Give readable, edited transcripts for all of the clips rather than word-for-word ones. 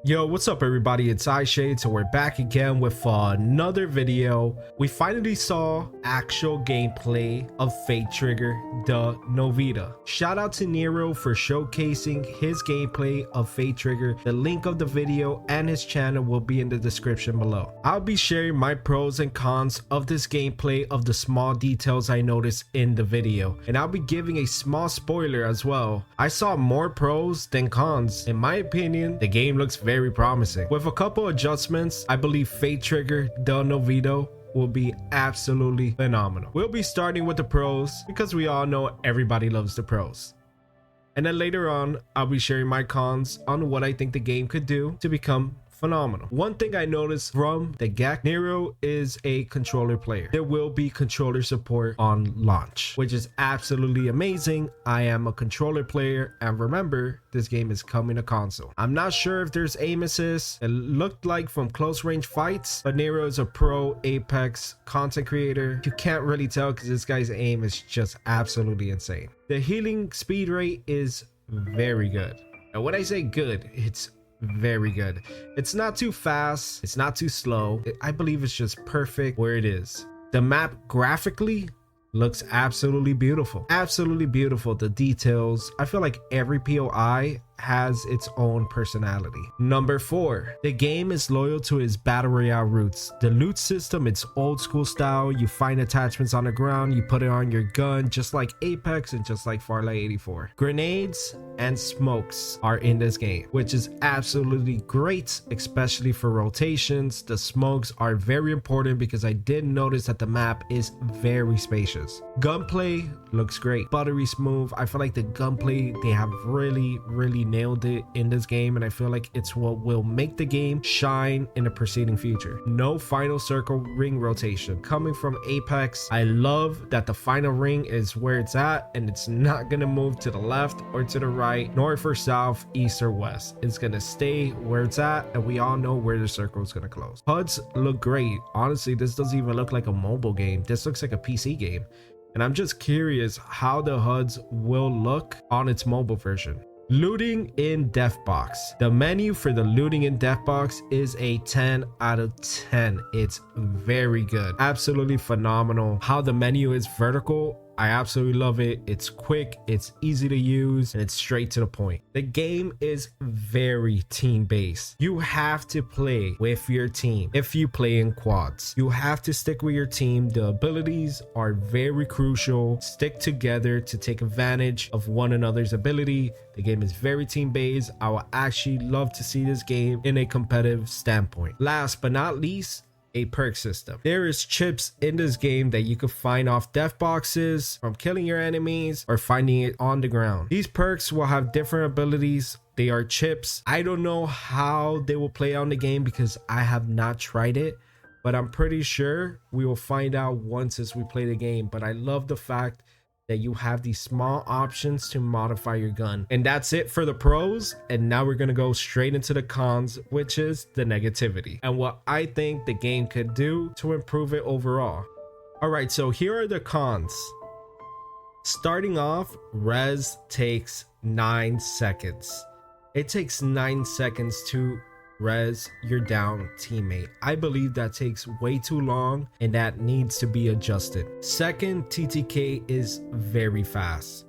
Yo, what's up everybody? It's iShade, so we're back again with another video. We finally saw actual gameplay of Fate Trigger, the Novita. Shout out to Nero for showcasing his gameplay of Fate Trigger. The link of the video and his channel will be in the description below. I'll be sharing my pros and cons of this gameplay of the small details I noticed in the video. And I'll be giving a small spoiler as well. I saw more pros than cons. In my opinion, the game looks very promising. With a couple adjustments, I believe Fate Trigger, the Novita, will be absolutely phenomenal. We'll be starting with the pros because we all know everybody loves the pros. And then later on, I'll be sharing my cons on what I think the game could do to become phenomenal. One thing I noticed from the GAC, Nero is a controller player. There will be controller support on launch, which is absolutely amazing. I am a controller player, and remember, this game is coming to console. I'm not sure if there's aim assist. It looked like from close range fights, but Nero is a pro Apex content creator. You can't really tell because this guy's aim is just absolutely insane. The healing speed rate is very good. And when I say good, it's very good. It's not too fast, it's not too slow. I believe it's just perfect where it is. The map graphically looks absolutely beautiful. Absolutely beautiful. The details. I feel like every POI has its own personality. Number 4, the game is loyal to its battle royale roots. The loot system, it's old school style. You find attachments on the ground, you put it on your gun, just like Apex and just like Far Light 84. Grenades and smokes are in this game, which is absolutely great, especially for rotations. The smokes are very important because I did notice that the map is very spacious. Gunplay looks great, buttery smooth. I feel like the gunplay, they have really nailed it in this game, and I feel like it's what will make the game shine in the preceding future. No final circle ring rotation. Coming from Apex, I love that the final ring is where it's at, and it's not gonna move to the left or to the right, north or south, east or west. It's gonna stay where it's at, and we all know where the circle is gonna close. Huds look great. Honestly, this doesn't even look like a mobile game. This looks like a PC game, and I'm just curious how the Huds will look on its mobile version. Looting in Death Box. The menu for the looting in Death Box is a 10 out of 10. It's very good. Absolutely phenomenal. How the menu is vertical, I absolutely love it. It's quick, it's easy to use, and it's straight to the point. The game is very team-based. You have to play with your team. If you play in quads, you have to stick with your team. The abilities are very crucial. Stick together to take advantage of one another's ability. The game is very team-based. I will actually love to see this game in a competitive standpoint. Last but not least, a perk system. There is chips in this game that you can find off death boxes, from killing your enemies or finding it on the ground. These perks will have different abilities. They are chips. I don't know how they will play on the game because I have not tried it, but I'm pretty sure we will find out once as we play the game. But I love the fact that you have these small options to modify your gun. And that's it for the pros, and now we're gonna go straight into the cons, which is the negativity and what I think the game could do to improve it overall. All right, so here are the cons. Starting off, res takes 9 seconds. It takes 9 seconds to res your down teammate. I believe that takes way too long, and that needs to be adjusted. Second, TTK is very fast.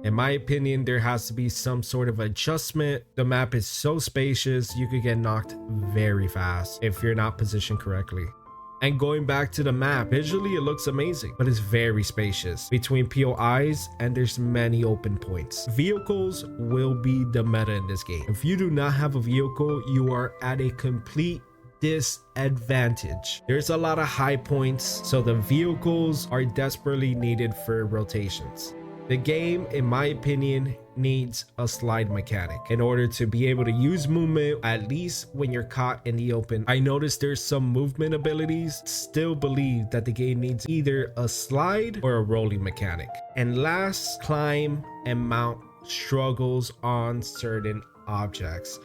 In my opinion, there has to be some sort of adjustment. The map is so spacious, you could get knocked very fast if you're not positioned correctly. And going back to the map, visually it looks amazing, but it's very spacious between POIs, and there's many open points. Vehicles will be the meta in this game. If you do not have a vehicle, you are at a complete disadvantage. There's a lot of high points, so the vehicles are desperately needed for rotations. The game, in my opinion, needs a slide mechanic in order to be able to use movement, at least when you're caught in the open. I noticed there's some movement abilities. Still believe that the game needs either a slide or a rolling mechanic. And last, climb and mount struggles on certain objects.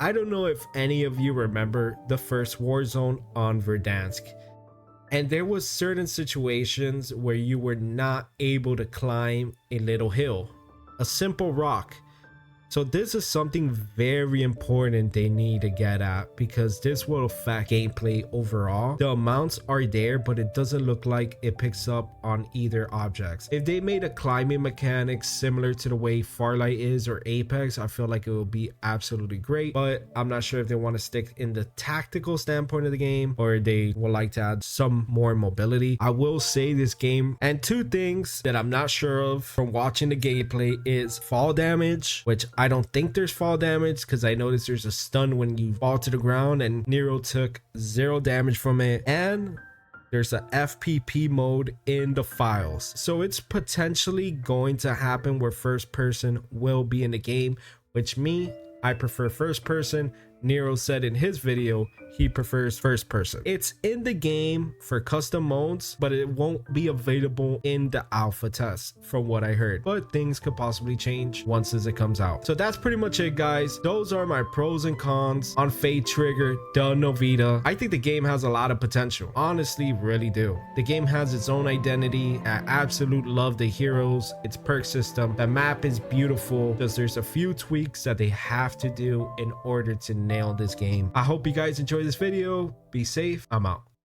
I don't know if any of you remember the first Warzone on Verdansk. And there was certain situations where you were not able to climb a little hill, a simple rock. So this is something very important they need to get at, because this will affect gameplay overall. The amounts are there, but it doesn't look like it picks up on either objects. If they made a climbing mechanic similar to the way Farlight is or Apex, I feel like it will be absolutely great, but I'm not sure if they want to stick in the tactical standpoint of the game or they would like to add some more mobility. I will say this game, and two things that I'm not sure of from watching the gameplay is fall damage, which I don't think there's fall damage because I noticed there's a stun when you fall to the ground, and Nero took 0 damage from it, and there's a FPP mode in the files. So it's potentially going to happen where first person will be in the game, which I prefer first person. Nero said in his video he prefers first person. It's in the game for custom modes, but it won't be available in the alpha test from what I heard, but things could possibly change once as it comes out. So that's pretty much it, guys. Those are my pros and cons on Fate Trigger the Novita. I think the game has a lot of potential, honestly, really do. The game has its own identity. I absolutely love the heroes, its perk system, the map is beautiful. There's a few tweaks that they have to do in order to nail this game. I hope you guys enjoyed this video. Be safe. I'm out.